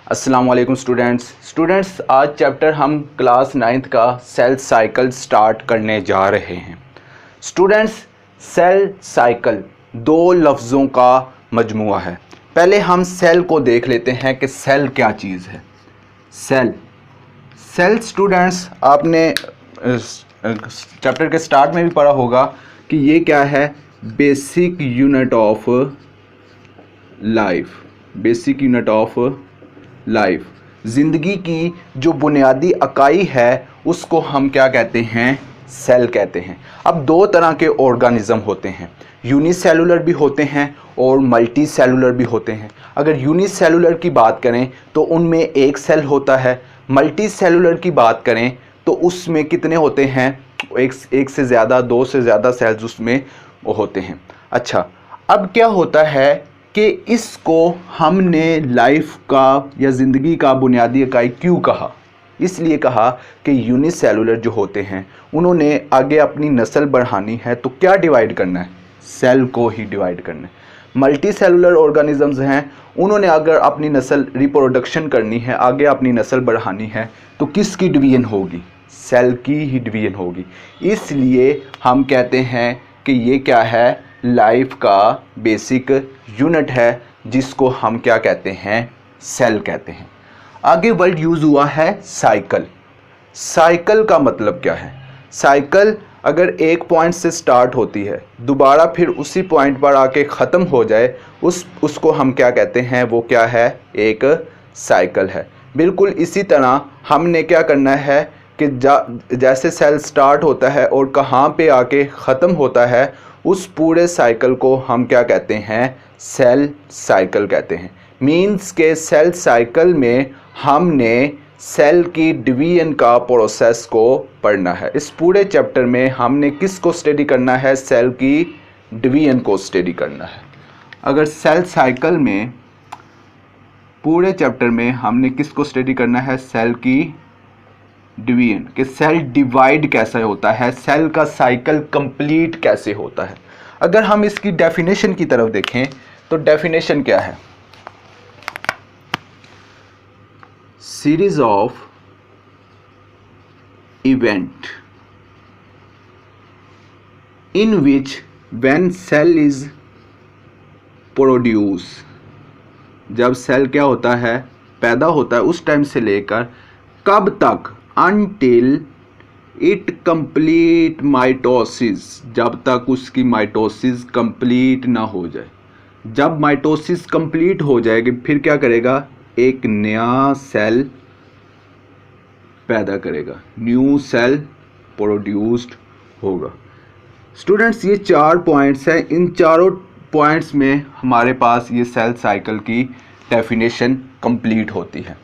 अस्सलाम वालेकुम स्टूडेंट्स आज चैप्टर हम क्लास 9th का सेल साइकिल स्टार्ट करने जा रहे हैं। स्टूडेंट्स, सेल साइकिल दो लफ्ज़ों का मजमुआ है। पहले हम सेल को देख लेते हैं कि सेल क्या चीज़ है। सेल स्टूडेंट्स आपने चैप्टर के स्टार्ट में भी पढ़ा होगा कि ये क्या है, बेसिक यूनिट ऑफ लाइफ। ज़िंदगी की जो बुनियादी इकाई है उसको हम क्या कहते हैं, सेल कहते हैं। अब दो तरह के ऑर्गेनिज्म होते हैं, यूनिसेलुलर भी होते हैं और मल्टी सेलुलर भी होते हैं। अगर यूनिसेलुलर की बात करें तो उनमें एक सेल होता है, मल्टी सेलुलर की बात करें तो उसमें कितने होते हैं, एक से ज़्यादा, दो से ज़्यादा सेल्स उसमें होते हैं। अच्छा, अब क्या होता है कि इसको हमने लाइफ का या ज़िंदगी का बुनियादी इकाई क्यों कहा? इसलिए कहा कि यूनिसेलुलर जो होते हैं उन्होंने आगे अपनी नस्ल बढ़ानी है तो क्या डिवाइड करना है, सेल को ही डिवाइड करना है। मल्टी सेलुलर ऑर्गेनिजम्स हैं, उन्होंने अगर अपनी नस्ल रिप्रोडक्शन करनी है, आगे अपनी नस्ल बढ़ानी है तो किसकी डिवीजन होगी, सेल की ही डिवीजन होगी। इसलिए हम कहते हैं कि ये क्या है, लाइफ का बेसिक यूनिट है जिसको हम क्या कहते हैं, सेल कहते हैं। आगे वर्ड यूज़ हुआ है साइकिल। साइकिल का मतलब क्या है? साइकिल अगर एक पॉइंट से स्टार्ट होती है, दोबारा फिर उसी पॉइंट पर आके ख़त्म हो जाए, उसको हम क्या कहते हैं, वो क्या है, एक साइकिल है। बिल्कुल इसी तरह हमने क्या करना है कि जैसे सेल स्टार्ट होता है और कहाँ पे आके ख़त्म होता है, उस पूरे साइकिल को हम क्या कहते हैं, सेल साइकिल कहते हैं। मीन्स के सेल साइकिल में हमने सेल की डिवीजन का प्रोसेस को पढ़ना है। इस पूरे चैप्टर में हमने किसको स्टडी करना है, सेल की डिवीजन को स्टडी करना है। अगर सेल साइकिल में पूरे चैप्टर में हमने किसको स्टडी करना है, सेल की डिवीजन, कि सेल डिवाइड कैसे होता है, सेल का साइकिल कंप्लीट कैसे होता है। अगर हम इसकी डेफिनेशन की तरफ देखें तो डेफिनेशन क्या है, series of event in which when cell is produce, जब सेल क्या होता है, पैदा होता है, उस टाइम से लेकर कब तक, अनटिल इट कंप्लीट माइटोसिस, जब तक उसकी माइटोसिस कंप्लीट ना हो जाए। जब माइटोसिस कंप्लीट हो जाएगी फिर क्या करेगा, एक नया सेल पैदा करेगा, न्यू सेल प्रोड्यूस्ड होगा। स्टूडेंट्स, ये 4 पॉइंट्स हैं, इन चारों पॉइंट्स में हमारे पास ये सेल साइकिल की डेफिनेशन कंप्लीट होती है।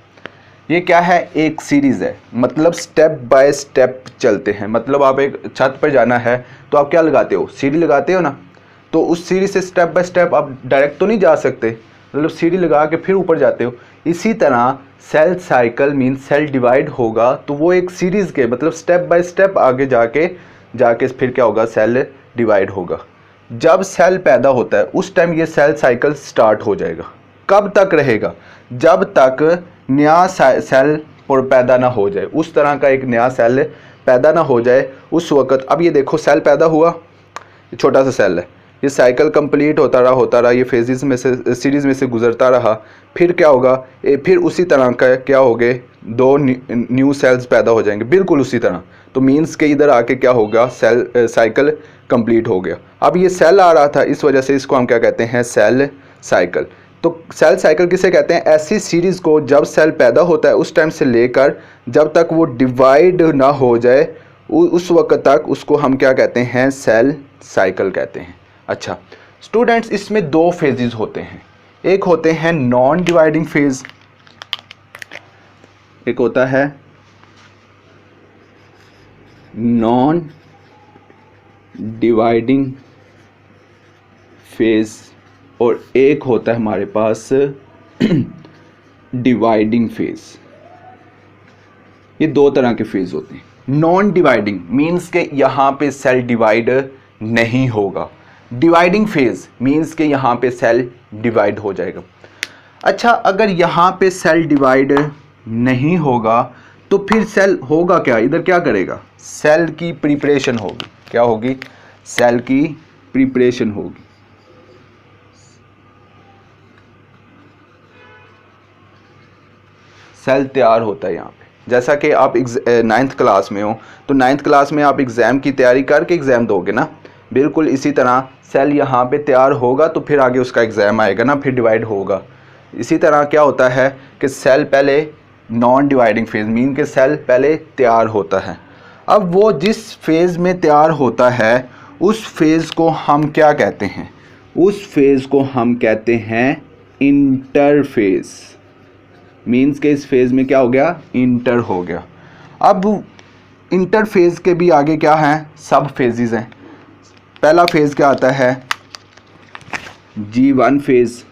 ये क्या है, एक सीरीज़ है, मतलब स्टेप बाय स्टेप चलते हैं। मतलब आप एक छत पर जाना है तो आप क्या लगाते हो, सीढ़ी लगाते हो ना, तो उस सीढ़ी से स्टेप बाय स्टेप आप डायरेक्ट तो नहीं जा सकते, मतलब सीढ़ी लगा के फिर ऊपर जाते हो। इसी तरह cell cycle mean cell divide होगा तो वो एक सीरीज़ के, मतलब स्टेप बाय स्टेप आगे जाके फिर क्या होगा, सेल डिवाइड होगा। जब सेल पैदा होता है उस टाइम ये सेल साइकिल स्टार्ट हो जाएगा। कब तक रहेगा, जब तक नया सेल पैदा ना हो जाए, उस तरह का एक नया सेल पैदा ना हो जाए उस वक़्त। अब ये देखो, सेल पैदा हुआ, छोटा सा सेल है, ये साइकिल कंप्लीट होता रहा, ये फेजेस में से, सीरीज़ में से गुजरता रहा, फिर क्या होगा, फिर उसी तरह का क्या हो गए, 2 न्यू सेल्स पैदा हो जाएंगे, बिल्कुल उसी तरह। तो मीन्स के इधर आके क्या होगा, सेल साइकिल कंप्लीट हो गया। अब ये सेल आ रहा था, इस वजह से इसको हम क्या कहते हैं, सेल साइकिल। तो सेल साइकिल किसे कहते हैं, ऐसी सीरीज़ को जब सेल पैदा होता है उस टाइम से लेकर जब तक वो डिवाइड ना हो जाए उस वक्त तक उसको हम क्या कहते हैं, सेल साइकिल कहते हैं। अच्छा स्टूडेंट्स, इसमें 2 फेजेस होते हैं, एक होते हैं नॉन डिवाइडिंग फेज, एक होता है नॉन डिवाइडिंग फेज और एक होता है हमारे पास डिवाइडिंग फेज। ये 2 तरह के फेज होते हैं। नॉन डिवाइडिंग मीन्स के यहाँ पे सेल डिवाइड नहीं होगा, डिवाइडिंग फेज मीन्स के यहाँ पे सेल डिवाइड हो जाएगा। अच्छा, अगर यहाँ पे सेल डिवाइड नहीं होगा तो फिर सेल होगा क्या, इधर क्या करेगा, सेल की प्रिपरेशन होगी। क्या होगी, सेल की प्रिपरेशन होगी। सेल तैयार होता है यहाँ पे। जैसा कि आप 9th क्लास में हो तो 9th क्लास में आप एग्ज़ाम की तैयारी करके एग्ज़ाम दोगे ना, बिल्कुल इसी तरह सेल यहाँ पे तैयार होगा तो फिर आगे उसका एग्ज़ाम आएगा ना, फिर डिवाइड होगा। इसी तरह क्या होता है कि सेल पहले नॉन डिवाइडिंग फेज़ मीन के सेल पहले तैयार होता है। अब वो जिस फेज़ में तैयार होता है उस फेज़ को हम क्या कहते हैं, उस फेज़ को हम कहते हैं इंटरफेज़। मीन्स के इस फेज़ में क्या हो गया, इंटर हो गया। अब इंटरफेज़ के भी आगे क्या हैं, सब फेजेस हैं। पहला फेज़ क्या आता है, G1 फेज़,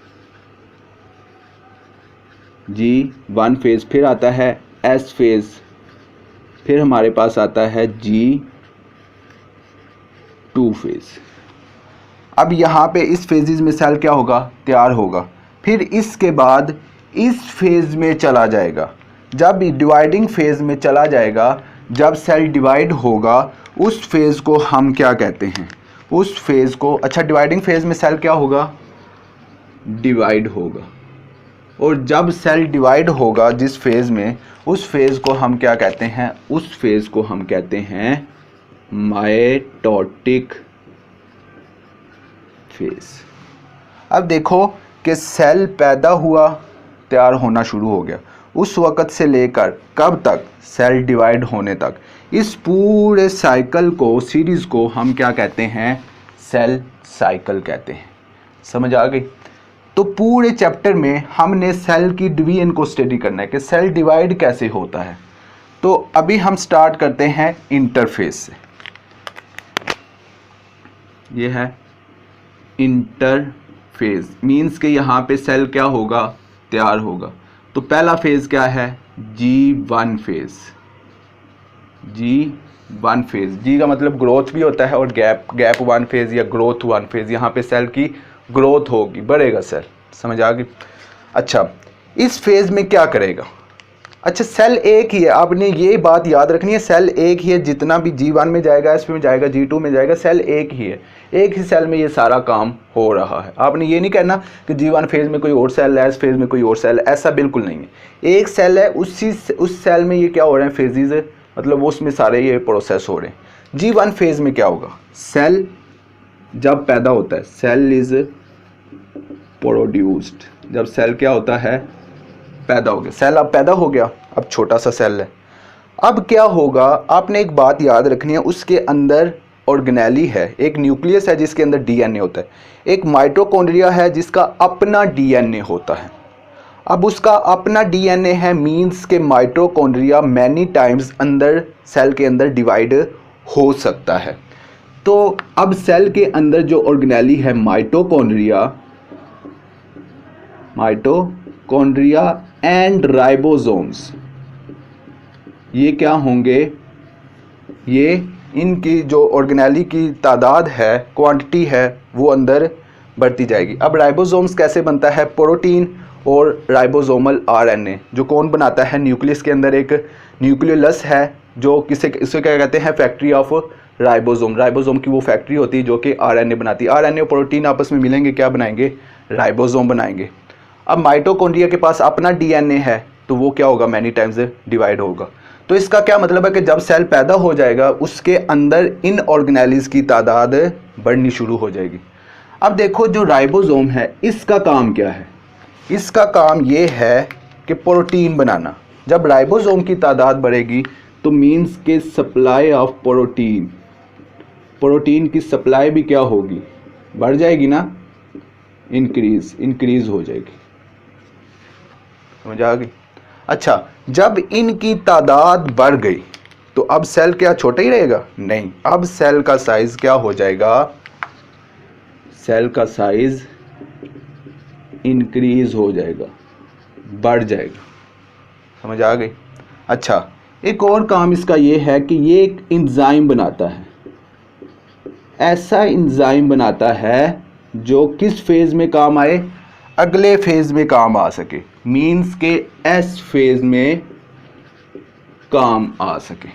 G1 फेज़, फिर आता है S फेज़, फिर हमारे पास आता है G2 फेज़। अब यहाँ पे इस फेजेस में सेल क्या होगा, तैयार होगा। फिर इसके बाद इस फेज़ में चला जाएगा, जब डिवाइडिंग फेज़ में चला जाएगा, जब सेल डिवाइड होगा उस फेज़ को हम क्या कहते हैं, उस फेज़ को, अच्छा डिवाइडिंग फेज़ में सेल क्या होगा, डिवाइड होगा। और जब सेल डिवाइड होगा जिस फेज़ में, उस फेज़ को हम क्या कहते हैं, उस फेज़ को हम कहते हैं माइटोटिक फेज़। अब देखो कि सेल पैदा हुआ, तैयार होना शुरू हो गया, उस वक़्त से लेकर कब तक, सेल डिवाइड होने तक, इस पूरे साइकिल को, सीरीज़ को हम क्या कहते हैं, सेल साइकिल कहते हैं। समझ आ गई। तो पूरे चैप्टर में हमने सेल की डिवीजन को स्टडी करना है कि सेल डिवाइड कैसे होता है। तो अभी हम स्टार्ट करते हैं इंटरफेस से। ये है इंटरफेज, मीन्स के यहाँ पे सेल क्या होगा, तैयार होगा। तो पहला फेज़ क्या है, G1 phase. G1 phase, G का मतलब ग्रोथ भी होता है और गैप 1 फेज़ या ग्रोथ 1 फेज़। यहाँ पे सेल की ग्रोथ होगी, बढ़ेगा सेल। समझ आ गई। अच्छा, इस फेज़ में क्या करेगा, अच्छा सेल एक ही है, आपने ये बात याद रखनी है, सेल एक ही है। जितना भी G1 में जाएगा, SP में जाएगा, G2 में जाएगा, सेल एक ही है। एक ही सेल में ये सारा काम हो रहा है। आपने ये नहीं कहना कि G1 फेज़ में कोई और सेल है, S फेज़ में कोई और सेल है, ऐसा बिल्कुल नहीं है। एक सेल है, उस सेल में ये क्या हो रहे हैं, फेजेस, मतलब उसमें सारे ये प्रोसेस हो रहे हैं। G1 फेज़ में क्या होगा, सेल जब पैदा होता है, सेल इज़ प्रोड्यूस्ड। जब सेल क्या होता है, पैदा हो गया, सेल अब पैदा हो गया, अब छोटा सा सेल है। अब क्या होगा, आपने एक बात याद रखनी है, उसके अंदर ऑर्गेनेली है, एक न्यूक्लियस है जिसके अंदर डीएनए होता है, एक माइटोकॉन्ड्रिया है जिसका अपना डीएनए होता है। अब उसका अपना डीएनए है, मींस के माइटोकॉन्ड्रिया मैनी टाइम्स अंदर सेल के अंदर डिवाइड हो सकता है। तो अब सेल के अंदर जो ऑर्गेनेली है, माइटोकॉन्ड्रिया एंड राइबोसोम्स, ये क्या होंगे, ये इनकी जो ऑर्गेनेली की तादाद है, क्वांटिटी है, वो अंदर बढ़ती जाएगी। अब राइबोसोम्स कैसे बनता है, प्रोटीन और राइबोसोमल आरएनए, जो कौन बनाता है, न्यूक्लियस के अंदर एक न्यूक्लियोलस है, जो इसे क्या कहते हैं, फैक्ट्री ऑफ राइबोसोम। राइबोसोम की वो फैक्ट्री होती है जो कि आरएनए बनाती है। आरएनए और प्रोटीन आपस में मिलेंगे, क्या बनाएंगे, राइबोसोम बनाएंगे। अब माइटोकॉन्ड्रिया के पास अपना डीएनए है, तो वो क्या होगा, मैनी टाइम्स डिवाइड होगा। तो इसका क्या मतलब है कि जब सेल पैदा हो जाएगा, उसके अंदर इन ऑर्गेनेलिज की तादाद बढ़नी शुरू हो जाएगी। अब देखो जो राइबोसोम है, इसका काम क्या है, इसका काम ये है कि प्रोटीन बनाना। जब राइबोसोम की तादाद बढ़ेगी तो मीन्स के सप्लाई ऑफ प्रोटीन की सप्लाई भी क्या होगी, बढ़ जाएगी ना, इंक्रीज हो जाएगी। समझ आ गई। अच्छा, जब इनकी तादाद बढ़ गई तो अब सेल क्या छोटा ही रहेगा, नहीं, अब सेल का साइज क्या हो जाएगा, सेल का साइज इंक्रीज हो जाएगा, बढ़ जाएगा। समझ आ गई। अच्छा, एक और काम इसका ये है कि ये एक एंजाइम बनाता है, ऐसा एंजाइम बनाता है जो किस फेज में काम आए, अगले फेज में काम आ सके, मीन्स के एस फेज में काम आ सके।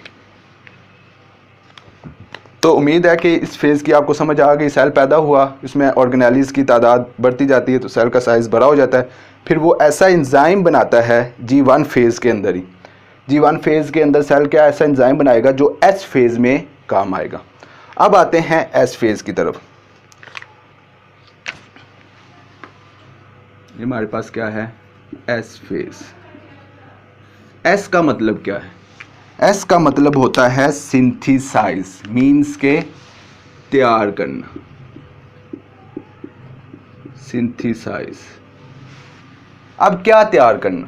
तो उम्मीद है कि इस फेज़ की आपको समझ आ गई। सेल पैदा हुआ, इसमें ऑर्गेनेलिज की तादाद बढ़ती जाती है तो सेल का साइज़ बड़ा हो जाता है, फिर वो ऐसा एंजाइम बनाता है G1 फेज़ के अंदर ही। G1 फेज़ के अंदर सेल क्या ऐसा एंजाइम बनाएगा जो S फेज़ में काम आएगा। अब आते हैं S फेज़ की तरफ। ये हमारे पास क्या है, S फेज़। S का मतलब क्या है? एस का मतलब होता है सिंथेसाइज, मीन्स के तैयार करना, सिंथेसाइज। अब क्या तैयार करना?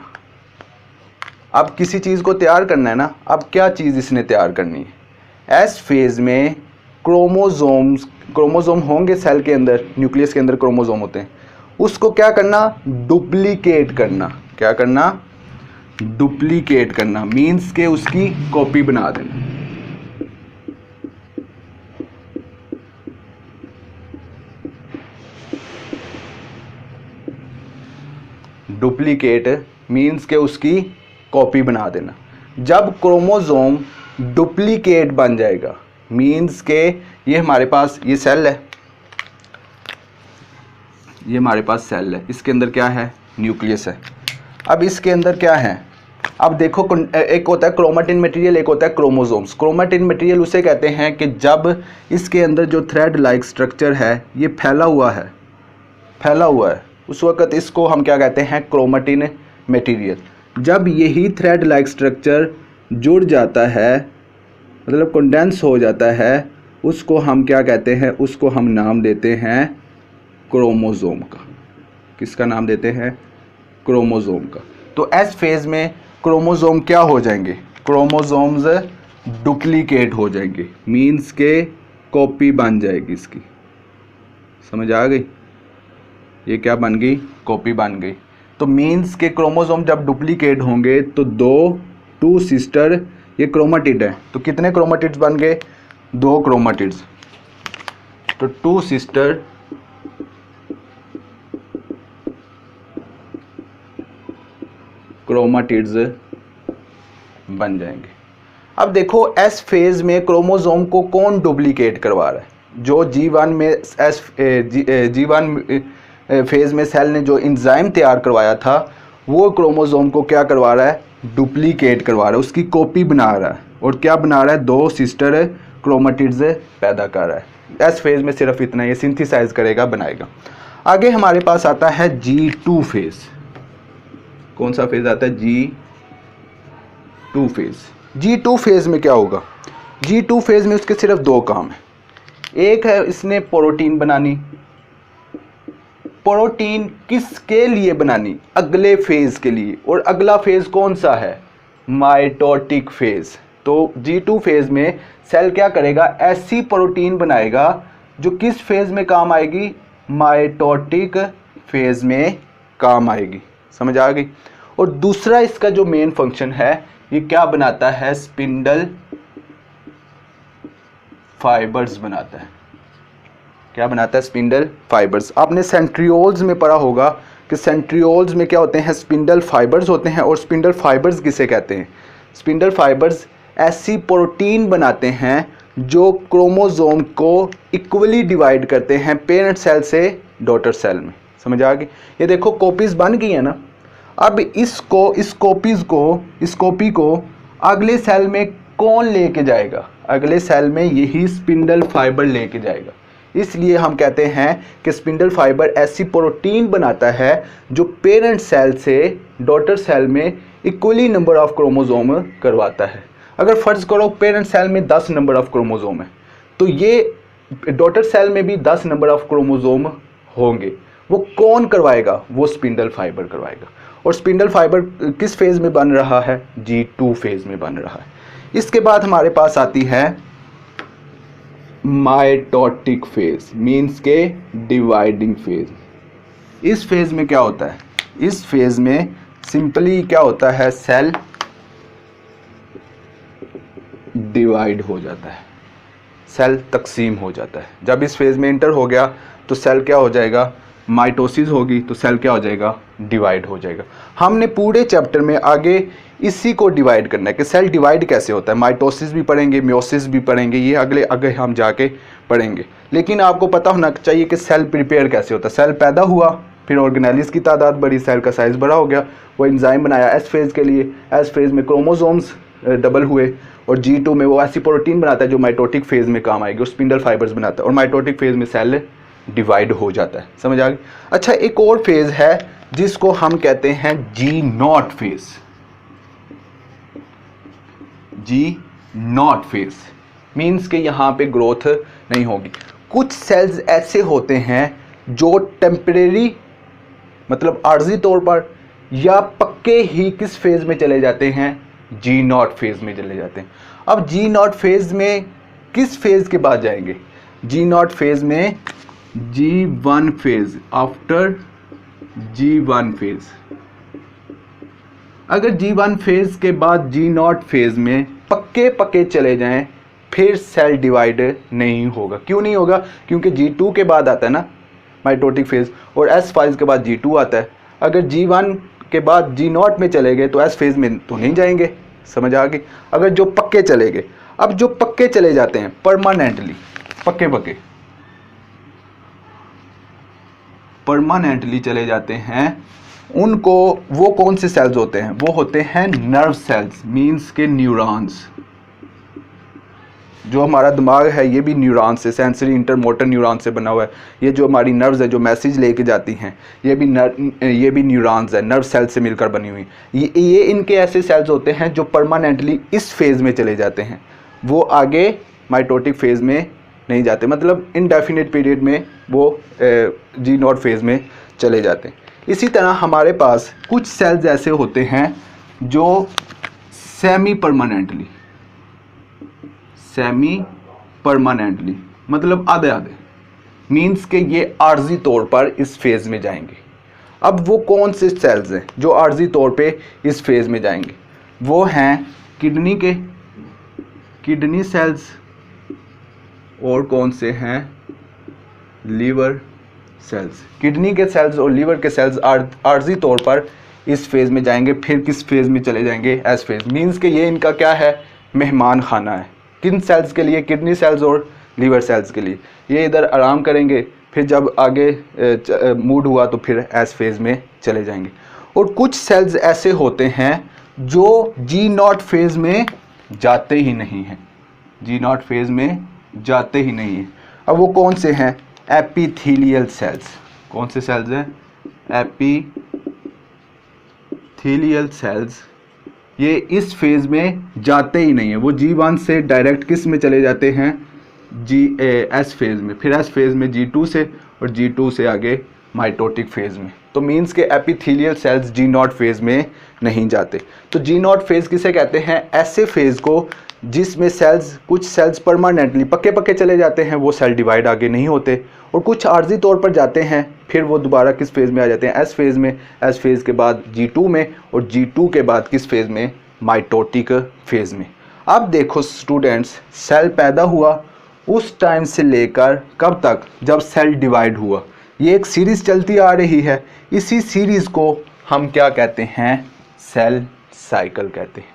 अब किसी चीज़ को तैयार करना है ना, अब क्या चीज़ इसने तैयार करनी है? एस फेज में क्रोमोजोम होंगे सेल के अंदर, न्यूक्लियस के अंदर क्रोमोजोम होते हैं, उसको क्या करना, डुप्लीकेट करना। क्या करना? डुप्लीकेट करना, मीन्स के उसकी कॉपी बना देना। डुप्लीकेट मीन्स के उसकी कॉपी बना देना। जब क्रोमोजोम डुप्लीकेट बन जाएगा, मीन्स के ये हमारे पास ये सेल है, ये हमारे पास सेल है, इसके अंदर क्या है, न्यूक्लियस है। अब इसके अंदर क्या है, अब देखो एक होता है क्रोमेटिन मटेरियल, एक होता है क्रोमोसोम्स। क्रोमेटिन मटेरियल उसे कहते हैं कि जब इसके अंदर जो थ्रेड लाइक स्ट्रक्चर है ये फैला हुआ है, उस वक्त इसको हम क्या कहते हैं, क्रोमेटिन मटेरियल। जब यही थ्रेड लाइक स्ट्रक्चर जुड़ जाता है, मतलब कंडेंस हो जाता है, उसको हम क्या कहते हैं, उसको हम नाम देते हैं क्रोमोसोम का। किसका नाम देते हैं? क्रोमोसोम का। तो एस फेज में क्रोमोसोम क्या हो जाएंगे, क्रोमोसोम्स डुप्लीकेट हो जाएंगे, मीन्स के कॉपी बन जाएगी इसकी। समझ आ गई? ये क्या बन गई, कॉपी बन गई। तो मीन्स के क्रोमोसोम जब डुप्लीकेट होंगे तो टू सिस्टर, ये क्रोमेटिड है तो कितने क्रोमेटिड्स बन गए, 2 क्रोमेटिड्स। तो 2 सिस्टर क्रोमेटिड्स बन जाएंगे। अब देखो एस फेज में क्रोमोसोम को कौन डुप्लीकेट करवा रहा है? जो G1 में G1 फेज में सेल ने जो एंजाइम तैयार करवाया था, वो क्रोमोसोम को क्या करवा रहा है, डुप्लीकेट करवा रहा है, उसकी कॉपी बना रहा है। और क्या बना रहा है, 2 सिस्टर क्रोमेटिड्स पैदा कर रहा है। एस फेज में सिर्फ इतना, ये सिंथेसाइज करेगा, बनाएगा। आगे हमारे पास आता है G2 फेज। कौन सा फेज आता है, G2 फेज। G2 फेज में क्या होगा, G2 फेज में उसके सिर्फ 2 काम है। एक है इसने प्रोटीन बनानी, प्रोटीन किसके लिए बनानी, अगले फेज के लिए। और अगला फेज कौन सा है, माइटोटिक फेज। तो G2 फेज में सेल क्या करेगा, ऐसी प्रोटीन बनाएगा जो किस फेज में काम आएगी, माइटोटिक फेज में काम आएगी। समझ आ गई? और दूसरा इसका जो मेन फंक्शन है, ये क्या बनाता है, स्पिंडल फाइबर्स बनाता है। क्या बनाता है, स्पिंडल फाइबर्स। आपने सेंट्रियोल्स में पढ़ा होगा कि सेंट्रियोल्स में क्या होते हैं, स्पिंडल फाइबर्स होते हैं। और स्पिंडल फाइबर्स किसे कहते हैं, स्पिंडल फाइबर्स ऐसी प्रोटीन बनाते हैं जो क्रोमोसोम को इक्वली डिवाइड करते हैं पेरेंट सेल से डॉटर सेल में। समझ आ गई? ये देखो कॉपीज बन गई है ना। अब इस कॉपी को अगले सेल में कौन लेके जाएगा, अगले सेल में यही स्पिंडल फाइबर लेके जाएगा। इसलिए हम कहते हैं कि स्पिंडल फाइबर ऐसी प्रोटीन बनाता है जो पेरेंट सेल से डॉटर सेल में इक्वली नंबर ऑफ क्रोमोसोम करवाता है। अगर फ़र्ज़ करो पेरेंट सेल में 10 नंबर ऑफ क्रोमोसोम है, तो ये डॉटर सेल में भी 10 नंबर ऑफ क्रोमोसोम होंगे। वो कौन करवाएगा, वो स्पिंडल फाइबर करवाएगा। और स्पिंडल फाइबर किस फेज़ में बन रहा है, G2 फेज़ में बन रहा है। इसके बाद हमारे पास आती है माइटोटिक फेज, मीन्स के डिवाइडिंग फेज। इस फेज में क्या होता है, इस फेज में सिंपली क्या होता है, सेल डिवाइड हो जाता है, सेल तकसीम हो जाता है। जब इस फेज में इंटर हो गया तो सेल क्या हो जाएगा, माइटोसिस होगी तो सेल क्या हो जाएगा, डिवाइड हो जाएगा। हमने पूरे चैप्टर में आगे इसी को डिवाइड करना है कि सेल डिवाइड कैसे होता है। माइटोसिस भी पढ़ेंगे, मियोसिस भी पढ़ेंगे, ये अगले आगे हम जाके पढ़ेंगे। लेकिन आपको पता होना चाहिए कि सेल प्रिपेयर कैसे होता है। सेल पैदा हुआ, फिर ऑर्गेनेलिस की तादाद बढ़ी, सेल का साइज़ बड़ा हो गया, वो एंजाइम बनाया एस फेज़ के लिए, एस फेज़ में क्रोमोसोम्स डबल हुए, और G2 में वो ऐसी प्रोटीन बनाता है जो माइटोटिक फेज़ में काम आएगी, और स्पिंडल फाइबर्स बनाता है, और माइटोटिक फेज़ में सेल डिवाइड हो जाता है। समझ आ गई। अच्छा, एक और फेज़ है जिसको हम कहते हैं G0 phase. G0 phase means कि यहाँ पे ग्रोथ नहीं होगी। कुछ सेल्स ऐसे होते हैं जो टेम्परेरी मतलब आर्जी तौर पर या पक्के ही किस फेज़ में चले जाते हैं, G0 फेज़ में चले जाते हैं। अब G0 फेज़ में किस फेज़ के बाद जाएंगे, G0 फेज़ में G1 phase, after G1 phase. अगर G1 फेज़ के बाद G0 फेज़ में पक्के चले जाएं फिर सेल डिवाइड नहीं होगा। क्यों नहीं होगा, क्योंकि G2 के बाद आता है ना माइटोटिक फेज़, और S फेज़ के बाद G2 आता है। अगर G1 के बाद G0 में चले गए तो S फेज़ में तो नहीं जाएंगे। समझ आ गई। अगर जो पक्के चले गए, अब जो पक्के चले जाते हैं परमानेंटली, परमानेंटली चले जाते हैं, उनको वो कौन से सेल्स होते हैं, वो होते हैं नर्व सेल्स, मींस के न्यूरॉन्स। जो हमारा दिमाग है ये भी न्यूरॉन से, सेंसरी इंटरमोटर न्यूरॉन से बना हुआ है। ये जो हमारी नर्व्स है जो मैसेज लेके जाती हैं, ये भी न्यूरॉन्स है, नर्व सेल से मिलकर बनी हुई। ये इनके ऐसे सेल्स होते हैं जो परमानेंटली इस फेज़ में चले जाते हैं, वो आगे माइटोटिक फेज़ में नहीं जाते, मतलब इनडेफिनिट पीरियड में वो G0 फेज़ में चले जाते हैं। इसी तरह हमारे पास कुछ सेल्स ऐसे होते हैं जो सेमी परमानेंटली मतलब आधे मीन्स के ये आर्जी तौर पर इस फेज़ में जाएंगे। अब वो कौन से सेल्स हैं जो आर्जी तौर पे इस फेज़ में जाएंगे, वो हैं किडनी सेल्स, और कौन से हैं, लीवर सेल्स। किडनी के सेल्स और लीवर के सेल्स आर्जी तौर पर इस फेज़ में जाएंगे, फिर किस फेज़ में चले जाएंगे, एस फेज़। मीन्स के ये इनका क्या है, मेहमान खाना है। किन सेल्स के लिए, किडनी सेल्स और लीवर सेल्स के लिए। ये इधर आराम करेंगे, फिर जब आगे मूड हुआ तो फिर एस फेज़ में चले जाएंगे। और कुछ सेल्स ऐसे होते हैं जो G0 फेज़ में जाते ही नहीं हैं, G0 फेज़ में जाते ही नहीं हैं। अब वो कौन से हैं, एपिथेलियल सेल्स। कौन से सेल्स हैं, एपिथेलियल सेल्स। ये इस फेज़ में जाते ही नहीं है, वो G1 से डायरेक्ट किस में चले जाते हैं, एस फेज़ में, फिर एस फेज़ में G2 से, और G2 से आगे माइटोटिक फेज़ में। तो मीन्स के एपिथेलियल सेल्स G0 फेज़ में नहीं जाते। तो G0 फेज़ किसे कहते हैं, ऐसे फेज़ को जिसमें कुछ सेल्स परमानेंटली पक्के चले जाते हैं, वो सेल डिवाइड आगे नहीं होते, और कुछ आर्जी तौर पर जाते हैं, फिर वो दोबारा किस फेज़ में आ जाते हैं, एस फेज़ में, एस फेज़ के बाद G2 में, और G2 के बाद किस फेज़ में, माइटोटिक फेज़ में। अब देखो स्टूडेंट्स, सेल पैदा हुआ उस टाइम से लेकर कब तक, जब सेल डिवाइड हुआ, ये एक सीरीज़ चलती आ रही है। इसी सीरीज़ को हम क्या कहते हैं, सेल साइकिल कहते हैं।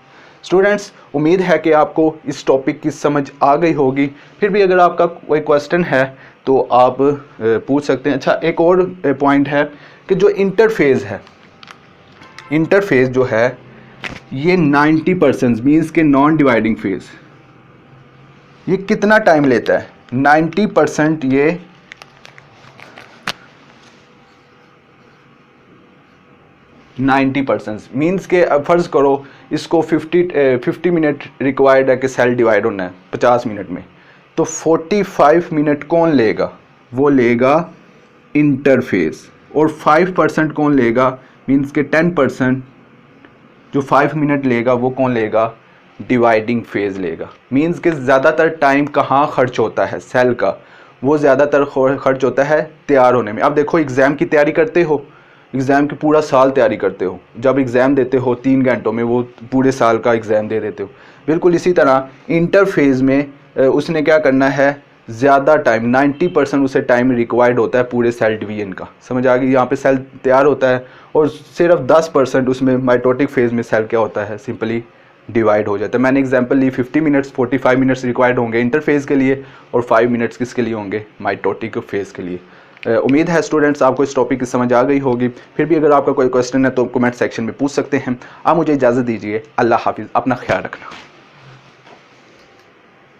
स्टूडेंट्स, उम्मीद है कि आपको इस टॉपिक की समझ आ गई होगी। फिर भी अगर आपका कोई क्वेश्चन है तो आप पूछ सकते हैं। अच्छा, एक और पॉइंट है कि जो इंटरफेज़ है, इंटरफेज़ जो है ये 90% मीन्स के नॉन डिवाइडिंग फेज़, ये कितना टाइम लेता है, 90% ये 90% मीन्स के अब फ़र्ज़ करो इसको 50 मिनट रिक्वायर्ड है कि सेल डिवाइड होना है 50 मिनट में, तो 45 मिनट कौन लेगा, वो लेगा इंटरफेस, और 5% कौन लेगा, मीन्स के 10% जो 5 मिनट लेगा वो कौन लेगा, डिवाइडिंग फेज़ लेगा। मीन्स के ज़्यादातर टाइम कहाँ खर्च होता है सेल का, वो ज़्यादातर खर्च होता है तैयार होने में। अब देखो एग्ज़ाम की तैयारी करते हो, एग्ज़ाम की पूरा साल तैयारी करते हो, जब एग्ज़ाम देते हो 3 घंटों में वो पूरे साल का एग्ज़ाम दे देते हो। बिल्कुल इसी तरह इंटरफेज़ में उसने क्या करना है, ज़्यादा टाइम 90% उसे टाइम रिक्वायर्ड होता है पूरे सेल डिवीजन का। समझ आ गई, यहाँ पे सेल तैयार होता है और सिर्फ 10% उसमें माइटोटिक फेज़ में सेल क्या होता है, सिंपली डिवाइड हो जाता है। मैंने एग्जांपल ली 50 मिनट्स 45 मिनट्स रिक्वायर्ड होंगे इंटरफेज़ के लिए और 5 मिनट्स किसके लिए होंगे, माइटोटिक फेज़ के लिए। उम्मीद है स्टूडेंट्स आपको इस टॉपिक की समझ आ गई होगी। फिर भी अगर आपका कोई क्वेश्चन है तो कमेंट सेक्शन में पूछ सकते हैं। आप मुझे इजाज़त दीजिए। अल्लाह हाफिज़, अपना ख्याल रखना।